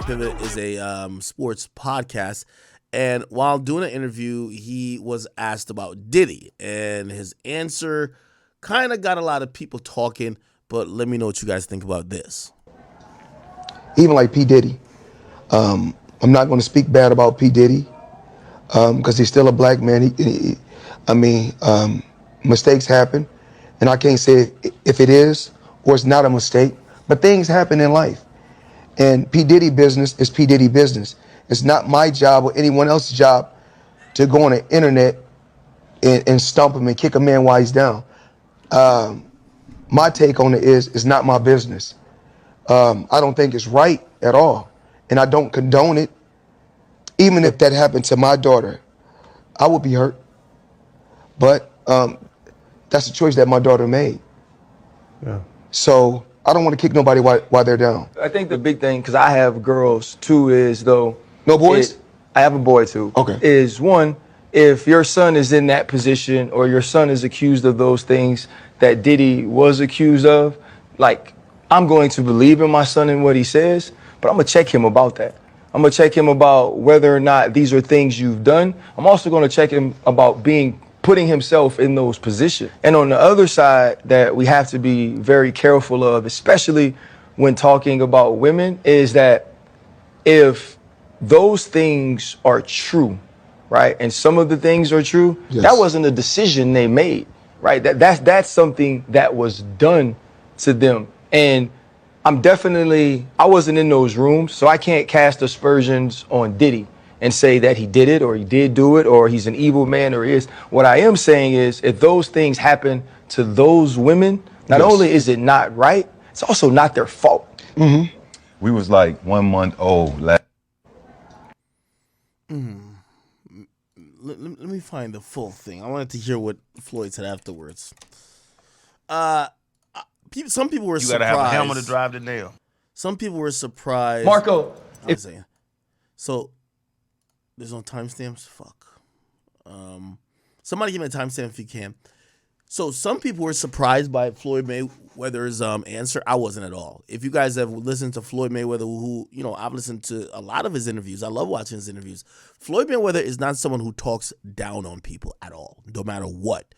Pivot is a sports podcast, and while doing an interview, he was asked about Diddy, and his answer kind of got a lot of people talking. But let me know what you guys think about this. Even like P. Diddy, I'm not going to speak bad about P. Diddy because he's still a black man. Mistakes happen, and I can't say if it is or it's not a mistake, but things happen in life. And P. Diddy business is P. Diddy business. It's not my job or anyone else's job to go on the internet and stump him and kick a man while he's down. My take on it is it's not my business. I don't think it's right at all, and I don't condone it. Even if that happened to my daughter, I would be hurt. But that's a choice that my daughter made. Yeah. So I don't want to kick nobody while they're down. I think the big thing, because I have girls too, is though. No boys? I have a boy too. Okay. Is one, if your son is in that position or your son is accused of those things that Diddy was accused of, like, I'm going to believe in my son and what he says, but I'm going to check him about that. I'm going to check him about whether or not these are things you've done. I'm also going to check him about putting himself in those positions. And on the other side that we have to be very careful of, especially when talking about women, is that if those things are true, right, and some of the things are true, yes, that wasn't a decision they made, right? That's something that was done to them. And I wasn't in those rooms, so I can't cast aspersions on Diddy and say that he did it or he did do it or he's an evil man or he is. What I am saying is if those things happen to those women, not yes, only is it not right, it's also not their fault. Mm-hmm. We was like 1 month old. Let me find the full thing. I wanted to hear what Floyd said afterwards. Some people were surprised. You gotta have a hammer to drive the nail. Some people were surprised. Marco, so there's no timestamps. Fuck. Somebody give me a timestamp if you can. So some people were surprised by Floyd Mayweather's answer. I wasn't at all. If you guys have listened to Floyd Mayweather, who I've listened to a lot of his interviews. I love watching his interviews. Floyd Mayweather is not someone who talks down on people at all, no matter what.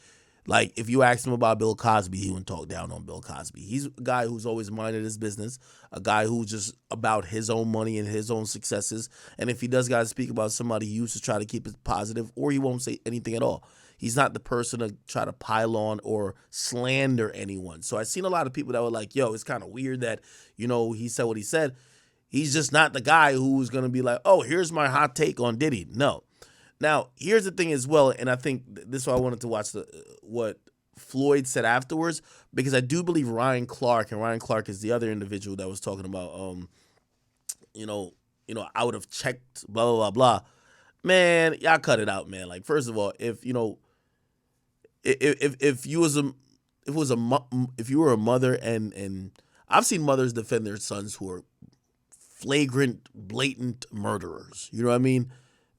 Like, if you asked him about Bill Cosby, he wouldn't talk down on Bill Cosby. He's a guy who's always minded his business, a guy who's just about his own money and his own successes. And if he does got to speak about somebody, he used to try to keep it positive, or he won't say anything at all. He's not the person to try to pile on or slander anyone. So I've seen a lot of people that were like, yo, it's kind of weird that, he said what he said. He's just not the guy who's going to be like, oh, here's my hot take on Diddy. No. Now, here's the thing as well, and I think this is why I wanted to watch what Floyd said afterwards, because I do believe Ryan Clark is the other individual that was talking about, I would have checked, blah, blah, blah, blah. Man, y'all cut it out, man. Like, first of all, if you were a mother, and I've seen mothers defend their sons who are flagrant, blatant murderers. You know what I mean?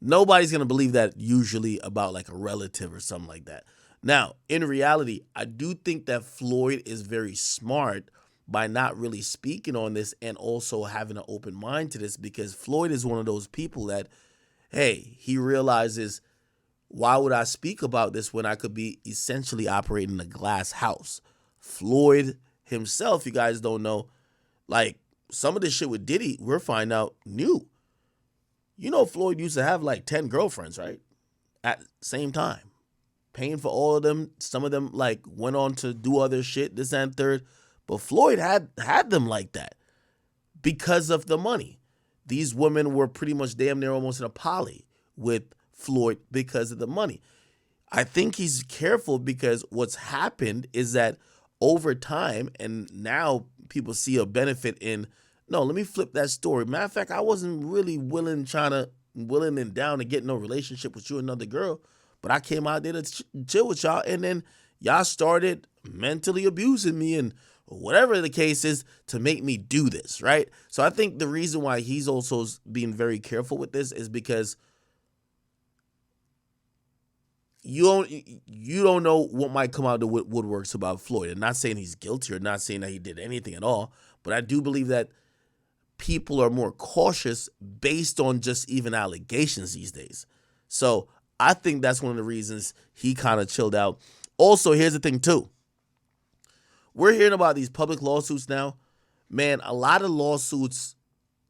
Nobody's going to believe that usually about like a relative or something like that. Now, in reality, I do think that Floyd is very smart by not really speaking on this and also having an open mind to this, because Floyd is one of those people that, hey, he realizes, why would I speak about this when I could be essentially operating a glass house? Floyd himself, you guys don't know, like some of this shit with Diddy, we're finding out new. Floyd used to have like 10 girlfriends, right? At the same time. Paying for all of them. Some of them like went on to do other shit, this and third. But Floyd had them like that because of the money. These women were pretty much damn near almost in a poly with Floyd because of the money. I think he's careful because what's happened is that over time, and now people see a benefit in, no, let me flip that story. Matter of fact, I wasn't really willing and down to get no relationship with you, another girl, but I came out there to chill with y'all, and then y'all started mentally abusing me and whatever the case is to make me do this, right? So I think the reason why he's also being very careful with this is because you don't know what might come out of the woodworks about Floyd. I'm not saying he's guilty or not saying that he did anything at all, but I do believe that people are more cautious based on just even allegations these days. So I think that's one of the reasons he kind of chilled out. Also, here's the thing too. We're hearing about these public lawsuits now. Man, a lot of lawsuits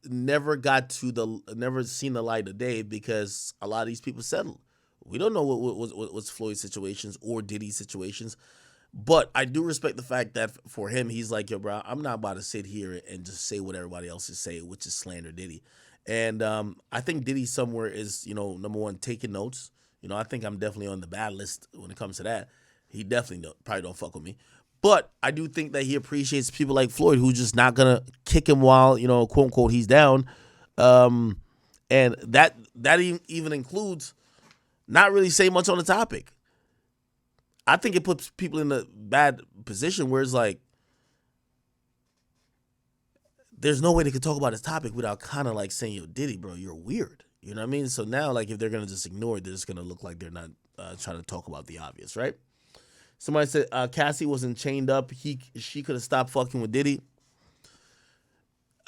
never seen the light of day because a lot of these people settled. We don't know what's Floyd's situations or Diddy's situations, but I do respect the fact that for him, he's like, yo, bro, I'm not about to sit here and just say what everybody else is saying, which is slander Diddy. And I think Diddy somewhere is, number one, taking notes. I think I'm definitely on the bad list when it comes to that. He definitely probably don't fuck with me. But I do think that he appreciates people like Floyd who's just not going to kick him while, quote unquote, he's down. And that even includes not really saying much on the topic. I think it puts people in a bad position where it's like, there's no way they could talk about this topic without kind of like saying, yo, Diddy, bro, you're weird. You know what I mean? So now, like, if they're going to just ignore it, they're just going to look like they're not trying to talk about the obvious, right? Somebody said Cassie wasn't chained up. She could have stopped fucking with Diddy.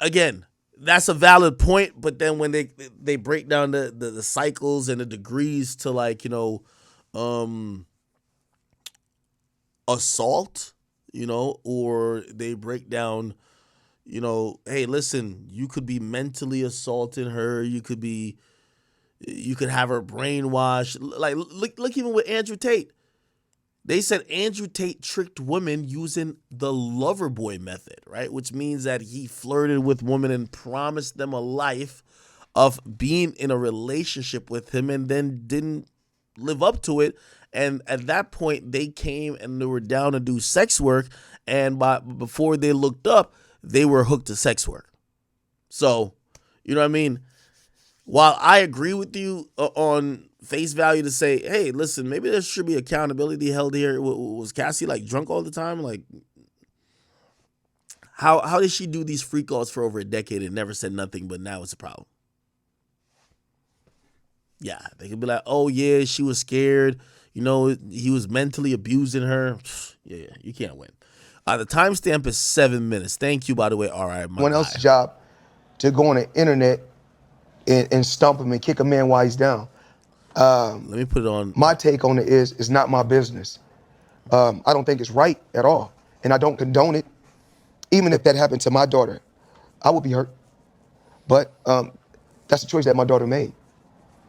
Again, that's a valid point, but then when they break down the cycles and the degrees to like, assault, or they break down, hey, listen, you could be mentally assaulting her. You could have her brainwashed. Like, look even with Andrew Tate. They said Andrew Tate tricked women using the lover boy method, right? Which means that he flirted with women and promised them a life of being in a relationship with him and then didn't live up to it. And at that point, they came and they were down to do sex work. And before they looked up, they were hooked to sex work. So, you know what I mean? While I agree with you on face value to say, hey, listen, maybe there should be accountability held here. Was Cassie like drunk all the time? Like, how did she do these freak offs for over a decade and never said nothing, but now it's a problem? Yeah, they could be like, oh yeah, she was scared. He was mentally abusing her. Yeah, you can't win. The timestamp is 7 minutes. Thank you, by the way. All right, Someone else's job to go on the internet and stump him and kick a man while he's down. Let me put it on. My take on it is, it's not my business. I don't think it's right at all. And I don't condone it. Even if that happened to my daughter, I would be hurt. But that's a choice that my daughter made.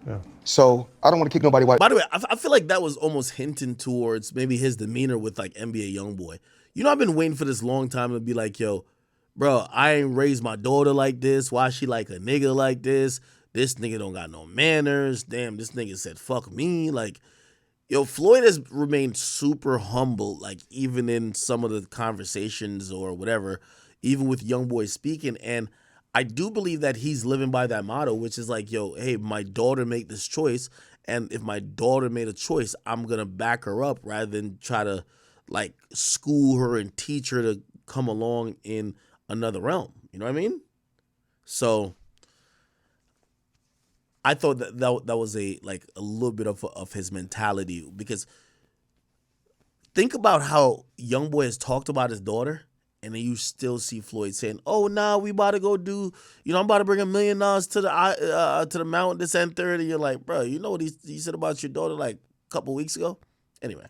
Yeah. So I don't want to kick nobody while. By the way, I feel like that was almost hinting towards maybe his demeanor with like NBA Youngboy. I've been waiting for this long time to be like, yo, bro, I ain't raised my daughter like this. Why she like a nigga like this? This nigga don't got no manners. Damn, this nigga said fuck me. Like, yo, Floyd has remained super humble, like even in some of the conversations or whatever, even with Youngboy speaking. And I do believe that he's living by that motto, which is like, yo, hey, my daughter made this choice. And if my daughter made a choice, I'm going to back her up rather than try to like school her and teach her to come along in another realm. You know what I mean? So I thought that was a little bit of his mentality, because think about how Youngboy has talked about his daughter, and then you still see Floyd saying, "Oh, nah, we about to go do, I'm about to bring $1 million to the mountain this and third." And you're like, bro, you know what he said about your daughter like a couple weeks ago? Anyway,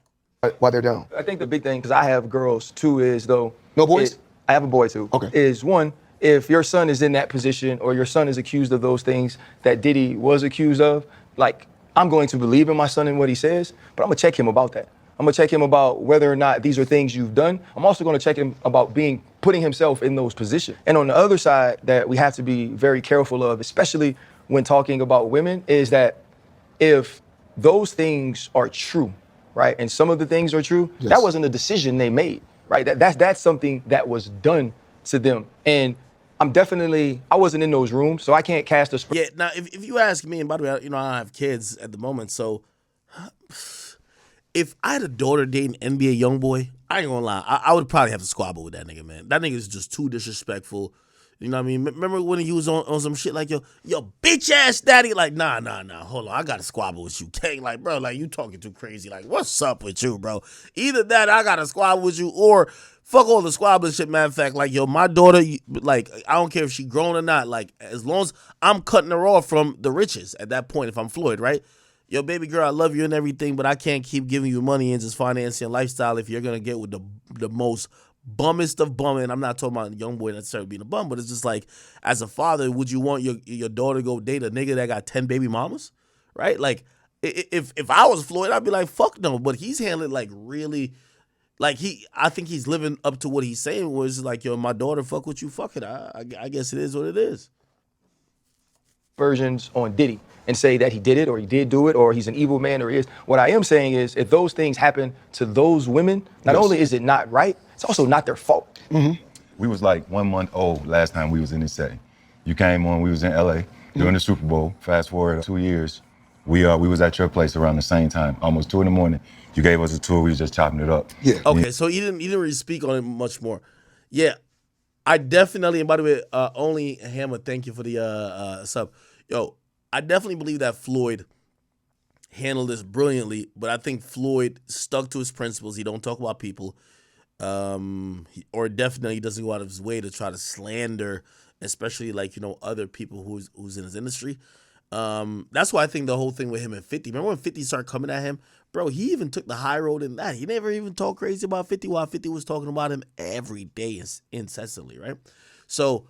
while they're down. I think the big thing, because I have girls too, is though. No boys? I have a boy too. Okay. Is one, if your son is in that position or your son is accused of those things that Diddy was accused of, like, I'm going to believe in my son and what he says, but I'm going to check him about that. I'm going to check him about whether or not these are things you've done. I'm also going to check him about putting himself in those positions. And on the other side that we have to be very careful of, especially when talking about women, is that if those things are true, right, and some of the things are true, yes, that wasn't a decision they made, right? That's something that was done to them. And I wasn't in those rooms, so I can't cast a... Yeah, now, if you ask me, and by the way, I don't have kids at the moment, so if I had a daughter dating NBA Youngboy, I ain't gonna lie, I would probably have to squabble with that nigga, man. That nigga is just too disrespectful. You know what I mean? Remember when he was on some shit like, yo, bitch ass daddy? Like, nah, hold on. I got to squabble with you. King, like, bro, like, you talking too crazy. Like, what's up with you, bro? Either that, I got to squabble with you, or fuck all the squabbling shit. Matter of fact, like, yo, my daughter, like, I don't care if she grown or not. Like, as long as I'm cutting her off from the riches at that point, if I'm Floyd, right? Yo, baby girl, I love you and everything, but I can't keep giving you money and just financing and lifestyle if you're going to get with the most bummest of bum. And I'm not talking about Youngboy necessarily being a bum, but it's just like, as a father, would you want your daughter to go date a nigga that got 10 baby mamas? Right? Like, if I was Floyd, I'd be like, fuck no. But he's handling like really, like I think he's living up to what he's saying, was like, yo, my daughter fuck with you, fuck it. I guess it is what it is. Versions on Diddy and say that he did it or he did do it or he's an evil man or he is. What I am saying is, if those things happen to those women, not only is it not right, it's also not their fault. We was like 1 month old last time we was in this setting. You came on, we was in LA during the Super Bowl. Fast forward 2 years, we was at your place around the same time, almost 2 a.m. You gave us a tour, we was just chopping it up. Yeah. Okay, so he didn't really speak on it much more. Yeah, I definitely, and by the way, only Hammer, thank you for the sub. Yo, I definitely believe that Floyd handled this brilliantly, but I think Floyd stuck to his principles. He don't talk about people, or definitely he doesn't go out of his way to try to slander, especially like, you know, other people who's in his industry. That's why I think the whole thing with him and 50. Remember when 50 started coming at him? Bro, he even took the high road in that. He never even talked crazy about 50 while 50 was talking about him every day incessantly, right? So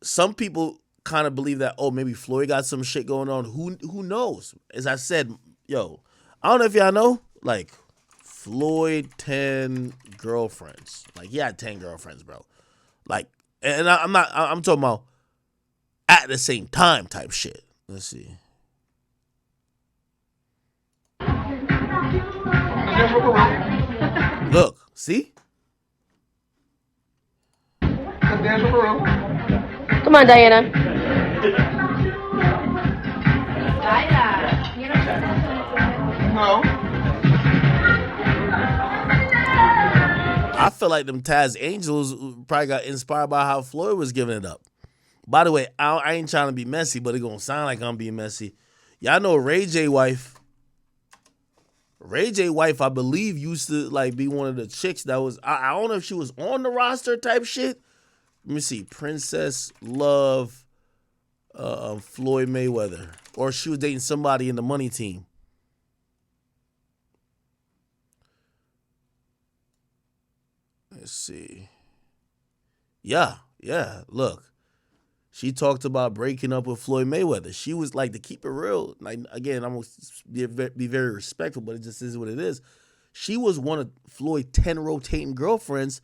some people kind of believe that, oh, maybe Floyd got some shit going on. Who knows? As I said, yo, I don't know if y'all know, like, Floyd 10 girlfriends. Like, he had 10 girlfriends, bro. Like, and I'm talking about at the same time type shit. Let's see. Look, see? Come on, Diana. No. I feel like them Taz Angels probably got inspired by how Floyd was giving it up. By the way, I ain't trying to be messy, but it gonna sound like I'm being messy. Y'all know Ray J wife. Ray J wife, I believe, used to like be one of the chicks that was, I don't know if she was on the roster type shit. Let me see, Princess Love, Floyd Mayweather, or she was dating somebody in the money team. Let's see. Yeah, look. She talked about breaking up with Floyd Mayweather. She was like, to keep it real, like, again, I'm going to be very respectful, but it just is what it is. She was one of Floyd's 10 rotating girlfriends.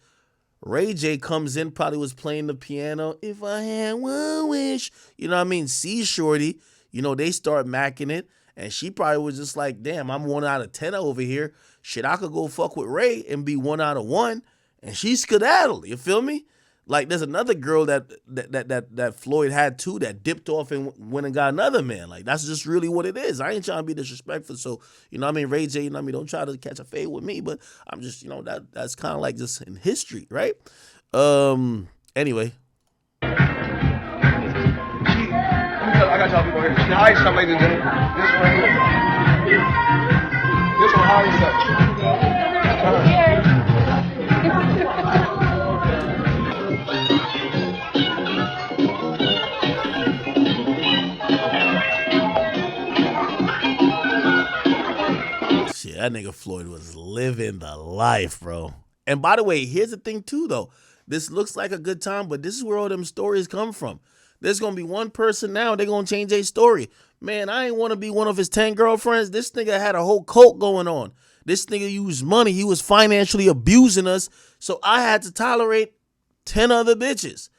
Ray J comes in, probably was playing the piano. If I had one wish, you know what I mean? C Shorty, you know, they start macking it. And she probably was just like, damn, I'm 1 out of 10 over here. Shit, I could go fuck with Ray and be 1 out of 1. And she skedaddled, you feel me? Like, there's another girl that Floyd had too that dipped off and went and got another man. Like, that's just really what it is. I ain't trying to be disrespectful. So, you know what I mean? Ray J, you know what I mean? Don't try to catch a fade with me, but I'm just, you know, that's kind of like just in history, right? Anyway. I got y'all people here. The highest stuff, ladies and gentlemen. This right here. This one highest stuff. Shit, that nigga Floyd was living the life, bro. And by the way, here's the thing too, though. This looks like a good time, but this is where all them stories come from. There's going to be one person now, they're going to change their story. Man, I ain't want to be one of his 10 girlfriends. This nigga had a whole cult going on. This nigga used money. He was financially abusing us. So I had to tolerate 10 other bitches.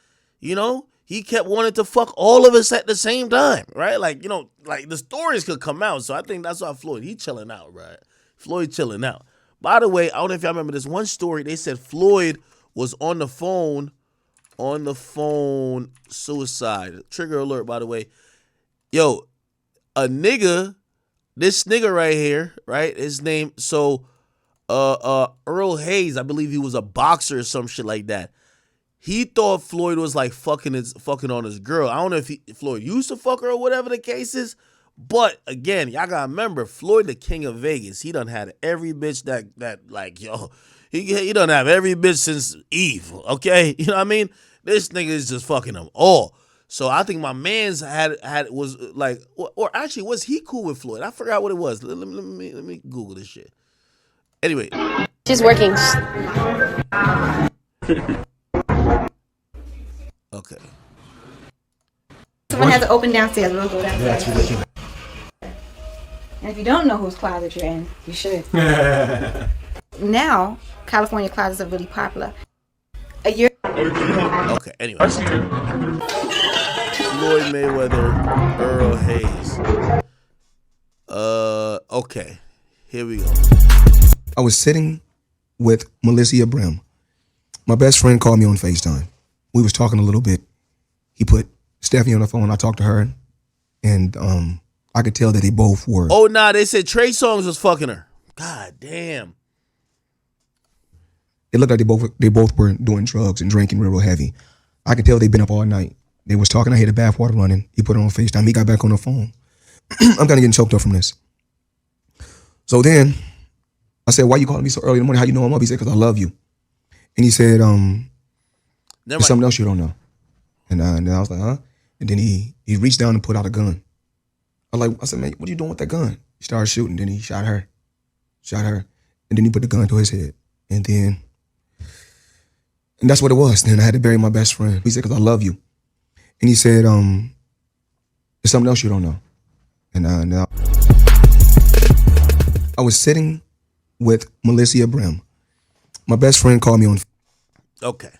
You know, he kept wanting to fuck all of us at the same time, right? Like, you know, like the stories could come out. So I think that's why Floyd, he chilling out, right? Floyd chilling out. By the way, I don't know if y'all remember this one story. They said Floyd was on the phone, suicide. Trigger alert, by the way. Yo, this nigga right here, right? His name, Earl Hayes, I believe he was a boxer or some shit like that. he thought Floyd was like fucking on his girl. I don't know if Floyd used to fuck her or whatever the case is. But again, y'all gotta remember, Floyd the king of Vegas. He done had every bitch that like, yo, he done have every bitch since Eve. Okay, you know what I mean? This nigga is just fucking them all. So I think my man's was like, or actually, was he cool with Floyd? I forgot what it was. Let me Google this shit. Anyway, she's working. Okay. Someone has it open downstairs. We'll go downstairs. That's ridiculous. And if you don't know whose closet you're in, you should. Now, California closets are really popular. A year. Okay. Anyway. Floyd Mayweather, Earl Hayes. Okay. Here we go. I was sitting with Melissa Brim. My best friend called me on FaceTime. We was talking a little bit. He put Stephanie on the phone. I talked to her, and I could tell that they both were. Oh, nah, they said Trey Songz was fucking her. God damn. It looked like they both were doing drugs and drinking real heavy. I could tell they'd been up all night. They was talking. I hear the bathwater running. He put it on FaceTime. He got back on the phone. I'm kind of getting choked up from this. So then I said, why you calling me so early in the morning? How you know I'm up? He said, because I love you. And he said, there's something else you don't know. And I was like, huh? And then he reached down and put out a gun. I said, man, what are you doing with that gun? He started shooting. Then he shot her. And then he put the gun to his head. And that's what it was. Then I had to bury my best friend. He said, because I love you. And he said, there's something else you don't know. And I was sitting with Melissa Brim. My best friend called me on. Okay.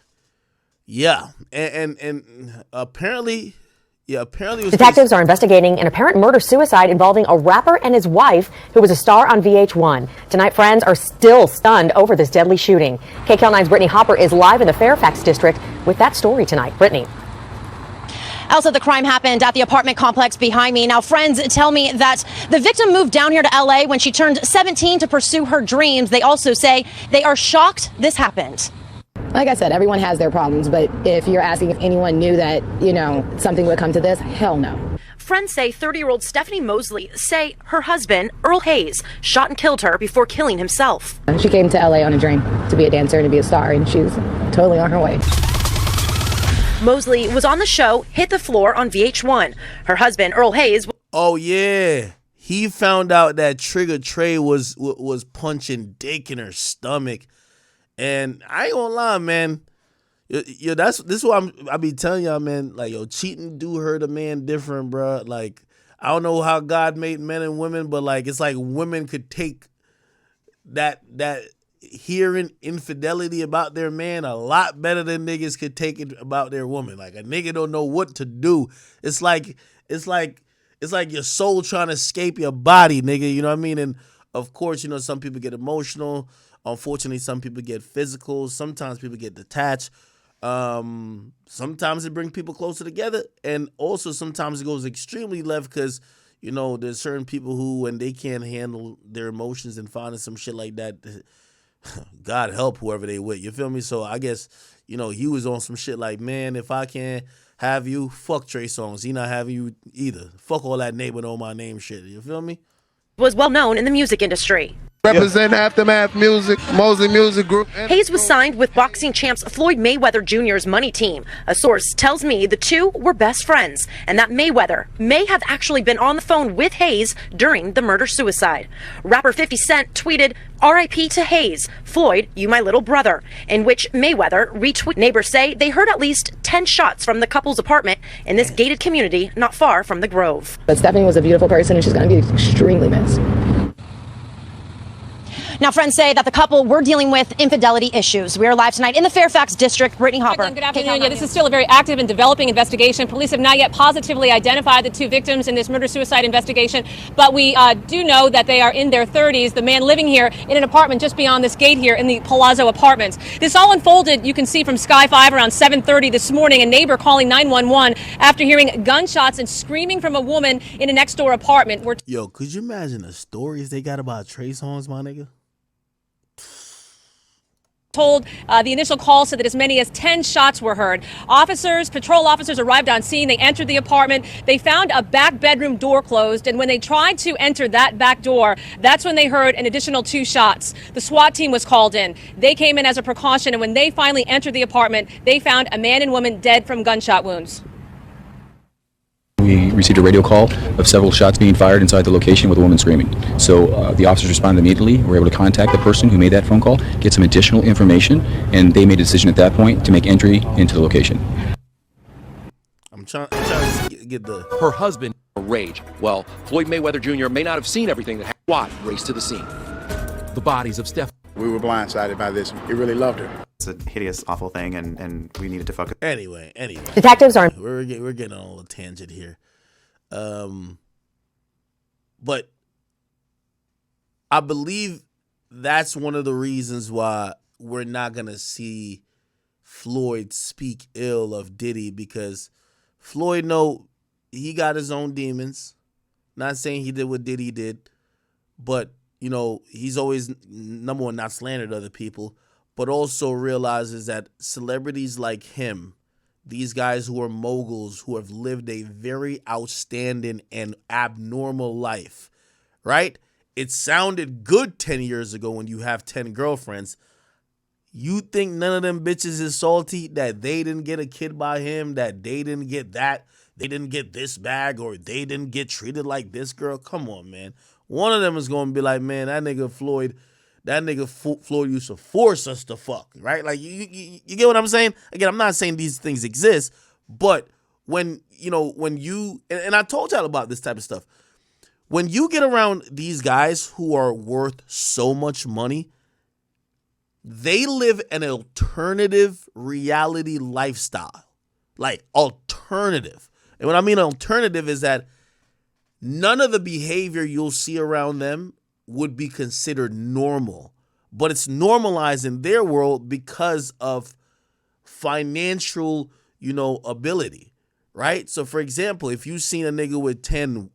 Yeah. And apparently it was detectives are investigating an apparent murder-suicide involving a rapper and his wife who was a star on VH1. Tonight, friends are still stunned over this deadly shooting. KCAL9's Brittany Hopper is live in the Fairfax district with that story tonight. Brittany. Elsa, the crime happened at the apartment complex behind me. Now, friends tell me that the victim moved down here to L.A. when she turned 17 to pursue her dreams. They also say they are shocked this happened. Like I said, everyone has their problems, but if you're asking if anyone knew that, something would come to this, hell no. Friends say 30-year-old Stephanie Mosley say her husband, Earl Hayes, shot and killed her before killing himself. She came to L.A. on a dream to be a dancer and to be a star, and she was totally on her way. Mosley was on the show Hit the Floor on VH1. Her husband, Earl Hayes. Oh, yeah. He found out that Trigger Trey was punching dick in her stomach. And I ain't gonna lie, man. Yo, this is what I be telling y'all, man. Like, yo, cheating do hurt a man different, bro. Like, I don't know how God made men and women, but like, it's like women could take that hearing infidelity about their man a lot better than niggas could take it about their woman. Like, a nigga don't know what to do. It's like your soul trying to escape your body, nigga. You know what I mean? And of course, some people get emotional. Unfortunately, some people get physical. Sometimes people get detached. Sometimes it brings people closer together. And also sometimes it goes extremely left because, there's certain people who, when they can't handle their emotions and finding some shit like that, God help whoever they with. You feel me? So I guess, he was on some shit like, man, if I can't have you, fuck Trey Songz. He not having you either. Fuck all that neighbor know my name shit. You feel me? Was well known in the music industry. Represent Aftermath Music, Mosley Music Group. Hayes was signed with boxing champs Floyd Mayweather Jr.'s money team. A source tells me the two were best friends and that Mayweather may have actually been on the phone with Hayes during the murder-suicide. Rapper 50 Cent tweeted, "R.I.P. to Hayes. Floyd, you my little brother," in which Mayweather retweeted. Neighbors say they heard at least 10 shots from the couple's apartment in this gated community not far from the Grove. But Stephanie was a beautiful person and she's going to be extremely missed. Now, friends say that the couple were dealing with infidelity issues. We are live tonight in the Fairfax district. Brittany Hopper. Good afternoon. Yeah, this is still a very active and developing investigation. Police have not yet positively identified the two victims in this murder-suicide investigation, but we do know that they are in their 30s. The man living here in an apartment just beyond this gate here in the Palazzo Apartments. This all unfolded, you can see, from Sky 5 around 7:30 this morning. A neighbor calling 911 after hearing gunshots and screaming from a woman in a next-door apartment. Yo, could you imagine the stories they got about Trey Songz, my nigga? told the initial call said that as many as 10 shots were heard. Patrol officers arrived on scene. They entered the apartment. They found a back bedroom door closed. And when they tried to enter that back door, that's when they heard an additional 2 shots. The SWAT team was called in. They came in as a precaution. And when they finally entered the apartment, they found a man and woman dead from gunshot wounds. We received a radio call of several shots being fired inside the location with a woman screaming. So the officers responded immediately. We were able to contact the person who made that phone call, get some additional information, and they made a decision at that point to make entry into the location. I'm trying to get her husband rage. Well, Floyd Mayweather Jr. may not have seen everything that SWAT raced to the scene. The bodies of Steph. We were blindsided by this. He really loved her. It's a hideous, awful thing, and we needed to focus. Anyway. Detectives are. We're getting on a little tangent here. But I believe that's one of the reasons why we're not going to see Floyd speak ill of Diddy, because Floyd he got his own demons. Not saying he did what Diddy did, but he's always, number one, not slandered other people, but also realizes that celebrities like him, these guys who are moguls, who have lived a very outstanding and abnormal life, right? It sounded good 10 years ago when you have 10 girlfriends. You think none of them bitches is salty that they didn't get a kid by him, that they didn't get that, they didn't get this bag, or they didn't get treated like this girl? Come on, man. One of them is going to be like, man, that nigga Floyd used to force us to fuck, right? Like, you get what I'm saying? Again, I'm not saying these things exist, but when you, and I told y'all about this type of stuff, when you get around these guys who are worth so much money, they live an alternative reality lifestyle. Like, alternative. And what I mean alternative is that none of the behavior you'll see around them would be considered normal, but it's normalized in their world because of financial, ability, right? So for example, if you seen a nigga with 10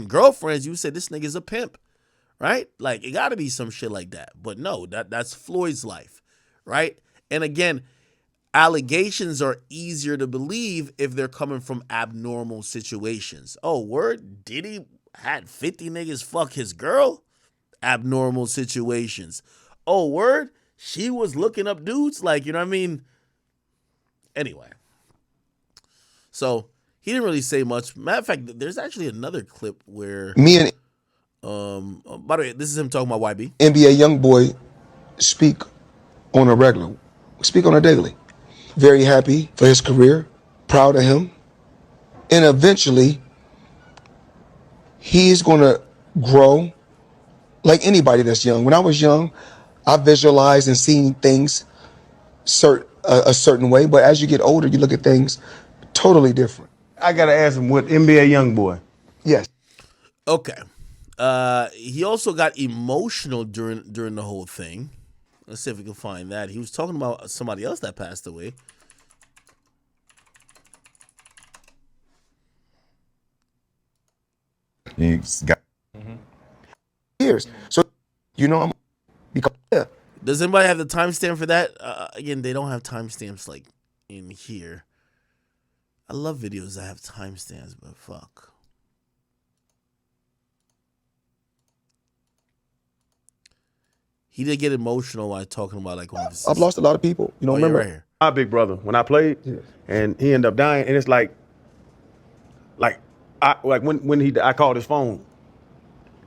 girlfriends, you said this nigga's a pimp, right? Like, it gotta be some shit like that. But no, that's Floyd's life, right? And again, allegations are easier to believe if they're coming from abnormal situations. Oh, word? Diddy had 50 niggas fuck his girl? Abnormal situations. Oh, word? She was looking up dudes? Like, you know what I mean? Anyway. So, he didn't really say much. Matter of fact, there's actually another clip where... Me and... by the way, this is him talking about YB. NBA Youngboy speak on a regular. Speak on a daily. Very happy for his career. Proud of him. And eventually, he's going to grow like anybody that's young. When I was young, I visualized and seen things a certain way. But as you get older, you look at things totally different. I got to ask him, what NBA Youngboy? Yes. Okay. He also got emotional during the whole thing. Let's see if we can find that. He was talking about somebody else that passed away. He's got years. So, I'm because Does anybody have the timestamp for that? Again, they don't have timestamps like in here. I love videos that have timestamps, but fuck. He did get emotional while talking about like one of his I've lost a lot of people. Remember? Right here. My big brother, when I played, and he ended up dying, and it's like I called his phone,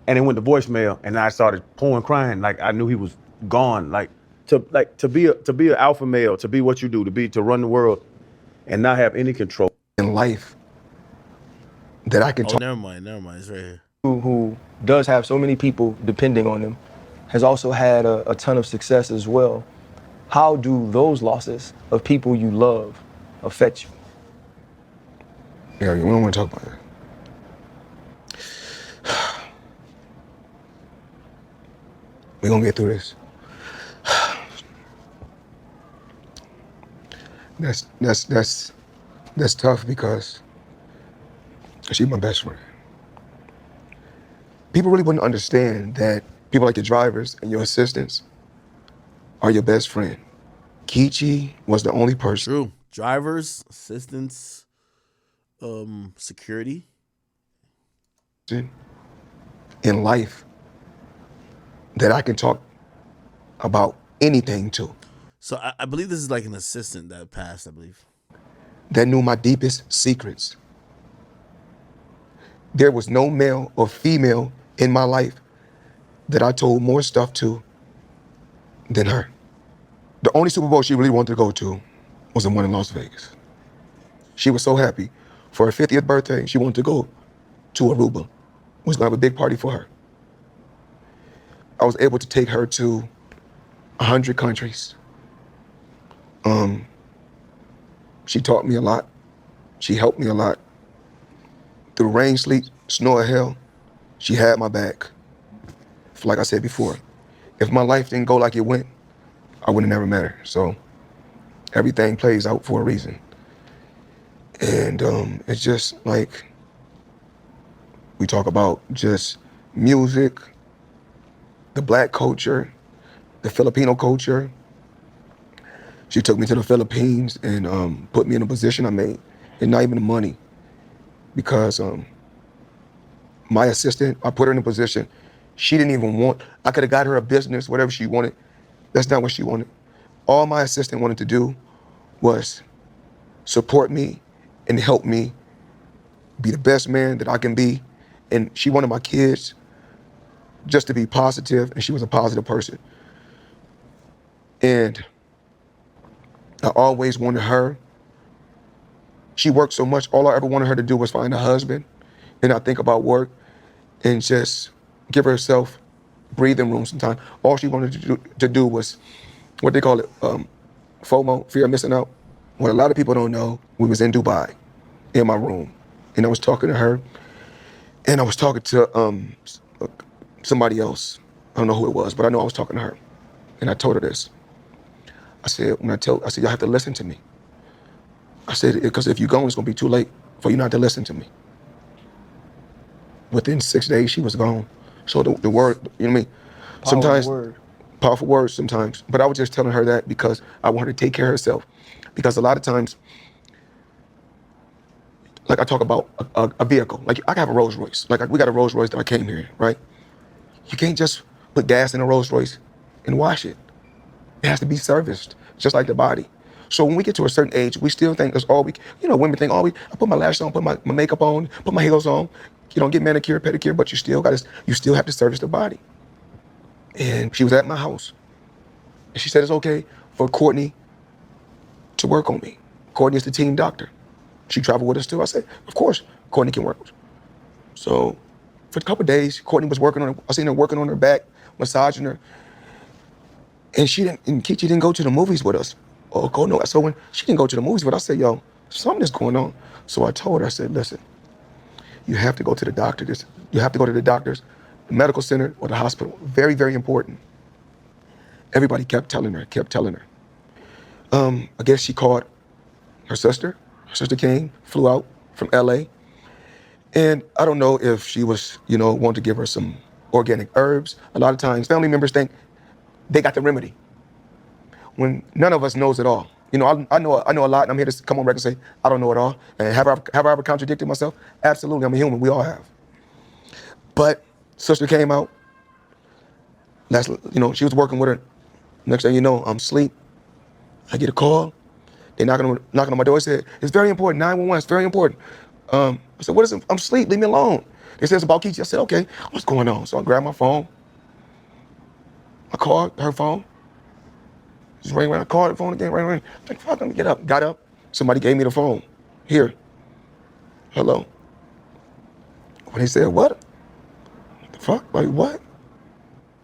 and it went to voicemail, and I started pouring crying, like I knew he was gone. To be an alpha male, to be what you do, to run the world, and not have any control in life that I can talk. Never mind. It's right here. Who does have so many people depending on him, has also had a ton of success as well. How do those losses of people you love affect you? Yeah, we don't want to talk about that. We're gonna get through this. That's tough because she's my best friend. People really wouldn't understand that people like your drivers and your assistants are your best friend. Kichi was the only person. True. Drivers, assistants, security. In life that I can talk about anything to. So I believe this is like an assistant that passed, I believe. That knew my deepest secrets. There was no male or female in my life that I told more stuff to than her. The only Super Bowl she really wanted to go to was the one in Las Vegas. She was so happy. For her 50th birthday, she wanted to go to Aruba. Was gonna have a big party for her. I was able to take her to 100 countries. She taught me a lot. She helped me a lot. Through rain, sleet, snow, or hell, she had my back. Like I said before, if my life didn't go like it went, I would have never met her. So everything plays out for a reason. And it's just like, we talk about just music, the black culture, the Filipino culture. She took me to the Philippines and put me in a position I made, and not even the money, because my assistant, I put her in a position she didn't even want. I could have got her a business, whatever she wanted. That's not what she wanted. All my assistant wanted to do was support me and help me be the best man that I can be. And she wanted my kids just to be positive, and she was a positive person. And I always wanted her. She worked so much, all I ever wanted her to do was find a husband and not think about work and just give herself breathing room sometimes. All she wanted to do was, what they call it, FOMO, fear of missing out. What a lot of people don't know, we was in Dubai, in my room, and I was talking to her, and I was talking to somebody else. I don't know who it was, but I know I was talking to her. And I told her this. I said, y'all have to listen to me. I said, because if you're gone, it's gonna be too late for you not to listen to me. Within 6 days, she was gone. So the word, you know what I mean? Sometimes, powerful words sometimes. But I was just telling her that because I want her to take care of herself. Because a lot of times, like I talk about a vehicle, like I have a Rolls Royce. Like we got a Rolls Royce that I came here, right? You can't just put gas in a Rolls Royce and wash it. It has to be serviced, just like the body. So when we get to a certain age, we still think that's all we, women think, I put my lashes on, put my makeup on, put my heels on, get manicure, pedicure, but you still have to service the body. And she was at my house. And she said it's okay for Courtney to work on me. Courtney is the team doctor. She traveled with us too. I said, of course, Courtney can work. So for a couple of days, Courtney was working on her. I seen her working on her back, massaging her. And Kichi didn't go to the movies with us. So when she didn't go to the movies with us, I said, yo, something is going on. So I told her, I said, listen, you have to go to the doctor. You have to go to the doctors, the medical center or the hospital. Very, very important. Everybody kept telling her. I guess she called her sister. Her sister came, flew out from LA. And I don't know if she was, wanting to give her some organic herbs. A lot of times family members think they got the remedy, when none of us knows it all. I know a lot, and I'm here to come on record and say, I don't know it all. And have I ever contradicted myself? Absolutely, I'm a human, we all have. But sister came out, she was working with her. Next thing you know, I'm asleep. I get a call. They knocking on my door. They said, it's very important, 911, it's very important. I said, what is it? I'm asleep, leave me alone. They said, it's about Kichi. I said, okay, what's going on? So I grabbed my phone. I called her phone. Just rang around, I called the phone again, rang. I'm like, fuck, let me get up. Got up. Somebody gave me the phone. Here. Hello. When they said, what? What the fuck? Like, what?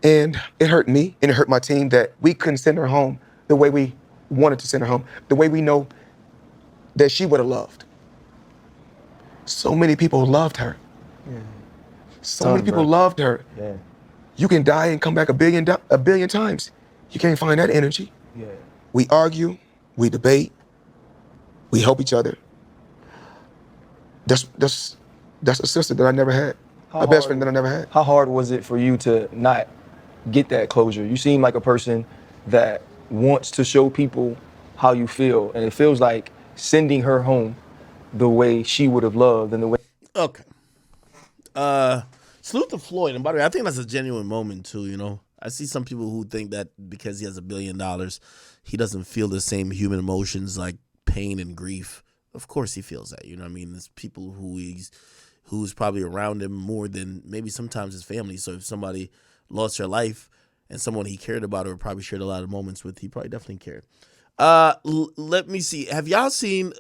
And it hurt me, and it hurt my team that we couldn't send her home the way we wanted to send her home, the way we know that she would have loved. So many people loved her. Yeah. So many people loved her. Yeah. You can die and come back a billion times. You can't find that energy. Yeah. We argue, we debate, we help each other. That's a sister that I never had. A best friend that I never had. How hard was it for you to not get that closure? You seem like a person that wants to show people how you feel, and it feels like sending her home the way she would have loved and the way. Okay. Salute to Floyd. And by the way, I think that's a genuine moment too, you know. I see some people who think that because he has $1 billion, he doesn't feel the same human emotions like pain and grief. Of course he feels that, you know what I mean? There's people who's probably around him more than maybe sometimes his family. So if somebody lost their life and someone he cared about or probably shared a lot of moments with, he probably definitely cared. Let me see. Have y'all seen